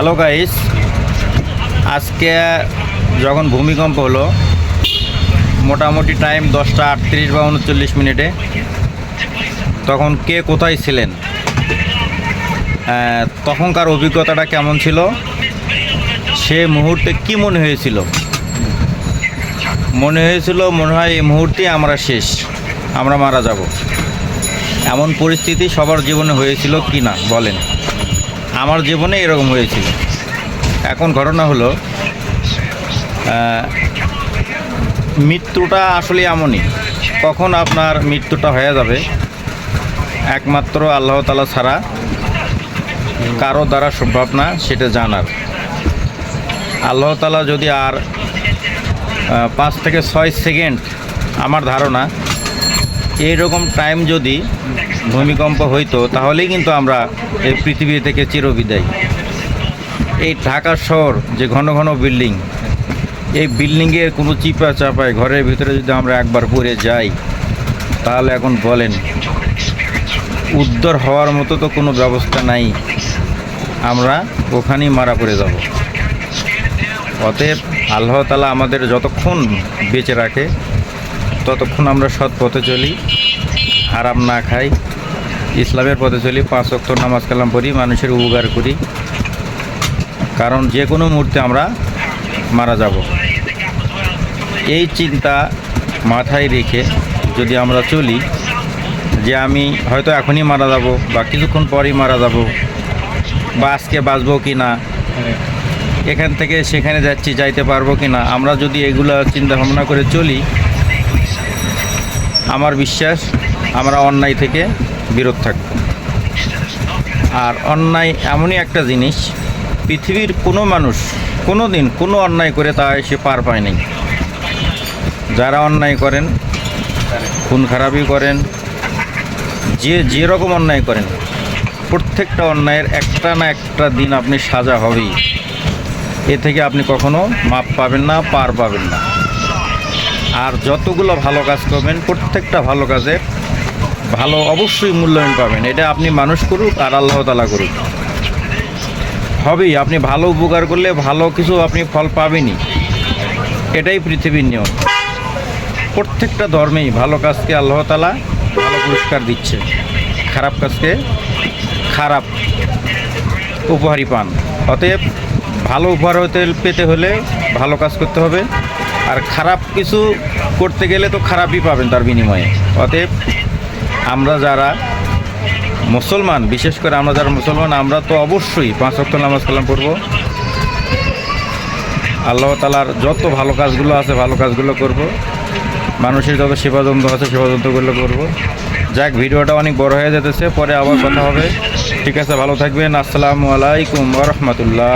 Hello guys, আজকে যখন ভূমিকম্প হলো মোটামুটি টাইম 10:38 বা 39 তখন কে কোথায় ছিলেন, তখনকার অভিজ্ঞতাটা কেমন ছিল, সে মুহূর্তে কি মনে হয়েছিল? মনে হয় এই মুহূর্তে আমরা শেষ, আমরা মারা যাব। এমন পরিস্থিতি সবার জীবনে হয়েছিল কি না বলেন? আমার জীবনে এরকম হয়েছিল। এখন ঘটনা হলো, মৃত্যুটা আসলে এমনই, কখন আপনার মৃত্যুটা হয়ে যাবে একমাত্র আল্লাহ তাআলা ছাড়া কারো দ্বারা সম্ভব না সেটা জানার। আল্লাহ তাআলা যদি আর 5 থেকে 6 সেকেন্ড, আমার ধারণা এইরকম টাইম যদি ভূমিকম্প হইতো তাহলেই কিন্তু আমরা এই পৃথিবী থেকে চিরবিদায়। এই ঢাকা শহর যে ঘন ঘন বিল্ডিং, এই বিল্ডিংয়ের কোনো চিপা চাপায় ঘরের ভিতরে যদি আমরা একবার পড়ে যাই তাহলে এখন বলেন উদ্ধার হওয়ার মতো তো কোনো ব্যবস্থা নাই, আমরা ওখানেই মারা পড়ে যাব। অতএব আল্লাহ তাআলা আমাদের যতক্ষণ বেঁচে রাখে ততক্ষণ আমরা সৎ পথে চলি, হারাম না খাই, ইসলামের পথে চলি, 5 ওয়াক্ত নামাজ কালাম পড়ি, মানুষের উপকার করি, কারণ যে কোনো মুহূর্তে আমরা মারা যাব। এই চিন্তা মাথায় রেখে যদি আমরা চলি যে আমি হয়তো এখনই মারা যাব বা কিছুক্ষণ পরেই মারা যাব বা আজকে বাঁচবো কি না, এখান থেকে সেখানে যাইতে পারবো কি না, আমরা যদি এগুলো চিন্তা ভাবনা করে চলি, আমার বিশ্বাস আমরা অন্যায় থেকে বিরত থাকব। আর অন্যায় এমনই একটা জিনিস, পৃথিবীর কোনো মানুষ কোনো দিন কোনো অন্যায় করে তা সে পার পায় নাই। যারা অন্যায় করেন, খুন খারাপি করেন, যে রকম অন্যায় করেন, প্রত্যেকটা অন্যায়ের একটা না একটা দিন আপনি সাজা হবেই। এ থেকে আপনি কখনো মাপ পাবেন না, পার পাবেন না। আর যতগুলো ভালো কাজ করবেন প্রত্যেকটা ভালো কাজে ভালো অবশ্যই মূল্যায়ন পাবেন। এটা আপনি মানুষ করুক আর আল্লাহ তাআলা করুক, হবেই। আপনি ভালো উপকার করলে ভালো কিছু আপনি ফল পাবেনই, এটাই পৃথিবীর নিয়ম। প্রত্যেকটা ধর্মেই ভালো কাজকে আল্লাহ তাআলা ভালো পুরস্কার দিচ্ছে, খারাপ কাজকে খারাপ উপহারই পান। অতএব ভালো উপহার পেতে হলে ভালো কাজ করতে হবে, আর খারাপ কিছু করতে গেলে তো খারাপই পাবেন তার বিনিময়ে। অতএব আমরা যারা মুসলমান, বিশেষ করে আমরা যারা মুসলমান, আমরা তো অবশ্যই 5 ওয়াক্ত নামাজ কালাম পড়ব, আল্লাহ তাআলার যত ভালো কাজগুলো আছে ভালো কাজগুলো করব, মানুষের যত সেবাযন্ত্র আছে সেবাযন্ত্রগুলো করব। যাক, ভিডিওটা অনেক বড় হয়ে যেতেছে, পরে আবার কথা হবে। ঠিক আছে, ভালো থাকবেন। আসসালামু আলাইকুম ওয়া রাহমাতুল্লাহ।